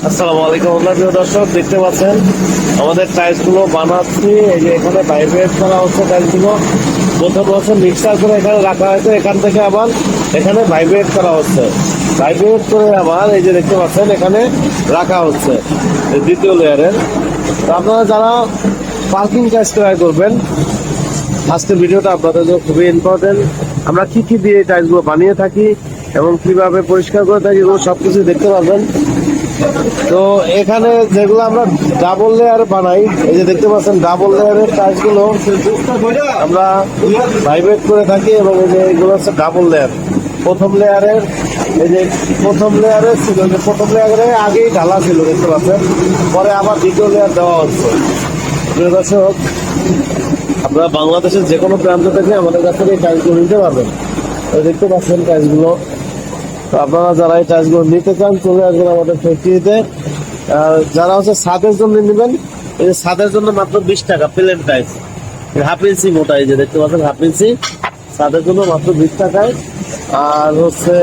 আসসালামু আলাইকুম প্রিয় দর্শক, দেখতে পাচ্ছেন আমাদের টাইলস গুলো বানাচ্ছি। এই যে এখানে ভাইব্রেট করা হচ্ছে টাইলস গুলো। প্রথম বছর মিক্সার করে এখানে রাখা হয়েছে, এখান থেকে আবার এখানে ভাইব্রেট করা হচ্ছে। ভাইব্রেট করে আবার এই যে দেখতে পাচ্ছেন এখানে রাখা হচ্ছে দ্বিতীয় লেয়ারের। তো আপনারা যারা পার্কিং টাইলস ক্রয় করবেন, আজকের ভিডিওটা আপনাদের জন্য খুবই ইম্পর্টেন্ট। আমরা কি কি দিয়ে টাইলস গুলো বানিয়ে থাকি এবং কিভাবে পরিষ্কার করে থাকি এগুলো সবকিছু দেখতে পাবেন। তো এখানে যেগুলো আমরা ডাবল লেয়ার বানাই, এই যে দেখতে পাচ্ছেন ডাবল লেয়ারের টাইলস গুলো আমরা ভাইব্রেট করে থাকি এবং এই যে এগুলো হচ্ছে ডাবল লেয়ার। প্রথম লেয়ারের এই যে প্রথম লেয়ারের ছিল, যে প্রথম লেয়ারে আগেই ঢালা ছিল দেখতে পাচ্ছেন, পরে আবার দ্বিতীয় লেয়ার দেওয়া হচ্ছে। প্রিয় দর্শক, আপনারা বাংলাদেশের যে কোনো প্রান্ত থেকে আমাদের কাছ থেকে এই টাইলসগুলো নিতে পারবেন। দেখতে পাচ্ছেন টাইলসগুলো। তো আপনারা যারা এই টাইলসগুলো নিতে চান চলে আসবেন আমাদের ফ্যাক্টরিতে। যারা হচ্ছে ছাদের জন্য নেবেন, এই যে ছাদের জন্য মাত্র 20 টাকা প্লেন টাইলস, হাফ ইঞ্চি মোটা, এই যে দেখতে পাচ্ছেন হাফ ইঞ্চি, ছাদের জন্য মাত্র 20 টাকায়। আর হচ্ছে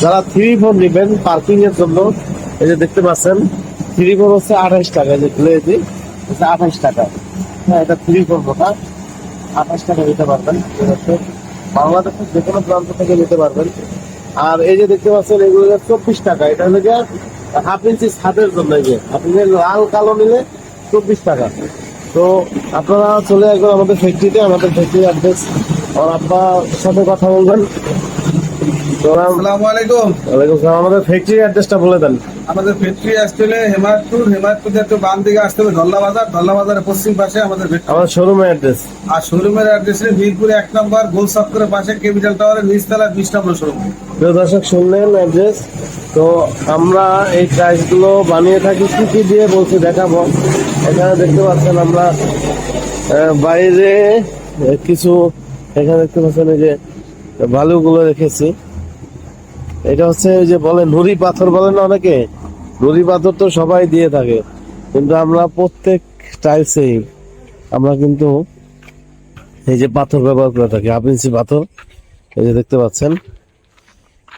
যারা 3-4 নেবেন পার্কিং এর জন্য, এই যে দেখতে পাচ্ছেন 3-4 হচ্ছে 28 টাকা, যে গ্লেজি 28 টাকা। হ্যাঁ, এটা 3-4 মোটা 28 টাকা নিতে পারবেন। বাংলাদেশের যে কোনো প্রান্ত থেকে নিতে পারবেন। আর এই যে দেখতে পাচ্ছেন এগুলো 24 টাকা, এটা হলো হাফ ইঞ্চি ছাদের জন্য। এই যে আপনি লাল কালো নিলে 24 টাকা। তো আপনারা চলে আসবেন আমাদের ফ্যাক্টরিতে। আমাদের ফ্যাক্টরি অ্যাড্রেস আর আপনার সাথে কথা বলবেন। আসসালামু আলাইকুম। ওয়ালাইকুম আসসালাম। আমাদের ফ্যাক্টরি অ্যাড্রেসটা বলে দেন। আমাদের ফ্যাক্টরি আসতে হলে হেমায়তপুর একটু বাম দিকে আসতে হবে ধল্লা বাজারের পশ্চিম পাশে আমাদের ফ্যাক্টরি। আমার শোরুমের অ্যাড্রেস। আর শোরুমের অ্যাড্রেস মিরপুর 1 নম্বর গোল চত্বরের পাশে ক্যাপিটাল টাওয়ারের নিচতলা 20 নম্বর শোরুম। প্রিয় দর্শক, শুনলেন অ্যাড্রেস। তো আমরা এই টাইলসগুলো বানিয়ে থাকি কি কি দিয়ে বলছি দেখাবো। এখানে দেখতে পাচ্ছেন আমরা বাইরে কিছু, এখানে দেখতে পাচ্ছেন এই যে বালুগুলো রেখেছি। এটা হচ্ছে ওই যে বলে নুড়ি পাথর বলে না অনেকে, নুড়ি পাথর তো সবাই দিয়ে থাকে, কিন্তু আমরা প্রত্যেক টাইলসেই আমরা কিন্তু এই যে পাথর ব্যবহার করে থাকি, হাফ ইঞ্চি পাথর। এই যে দেখতে পাচ্ছেন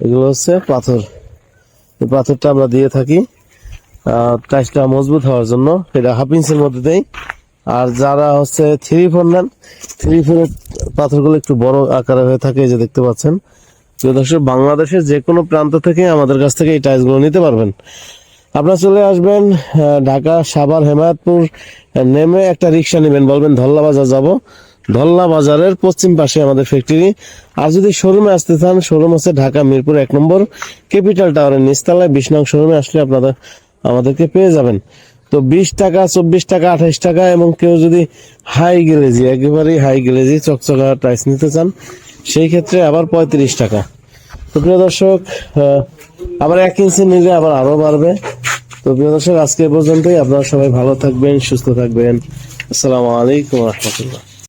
এগুলো হচ্ছে পাথর, এই পাথরটা আমরা দিয়ে থাকি টাইলসটা মজবুত হওয়ার জন্য। এটা হাফ ইঞ্চির মধ্যে দেই। আর যারা হচ্ছে 3-4 নেন, 3-4 পাথরগুলো একটু বড় আকারে হয়ে থাকে, এই যে দেখতে পাচ্ছেন। প্রিয় দর্শক, বাংলাদেশের যে কোনো প্রান্ত থেকে আমাদের কাছ থেকে এই টাইলসগুলো নিতে পারবেন। আপনারা চলে আসবেন ঢাকা সাভার হেমায়তপুর নেমে একটা রিক্সা নেবেন, বলবেন ধল্লা বাজার যাব। ধল্লা বাজারের পশ্চিম পাশে আমাদের ফ্যাক্টরি। আর যদি শোরুমে আসতে চান, শোরুম হচ্ছে ঢাকা মিরপুর 1 নম্বর ক্যাপিটাল টাওয়ারের নিচতলায় 20 নং শোরুমে আসলে আপনারা আমাদেরকে পেয়ে যাবেন। তো 20 টাকা, 24 টাকা, 28 টাকা, এবং কেউ যদি হাই গ্লেজি, একেবারেই হাই গ্লেজি চকচকা টাইলস নিতে চান, সেই ক্ষেত্রে আবার 35 টাকা। তো প্রিয় দর্শক, আবার 1 ইঞ্চি নিলে আবার আরো বাড়বে। তো প্রিয় দর্শক, আজকে পর্যন্তই। আপনারা সবাই ভালো থাকবেন, সুস্থ থাকবেন। আসসালামু আলাইকুম রহমতুল্লাহ।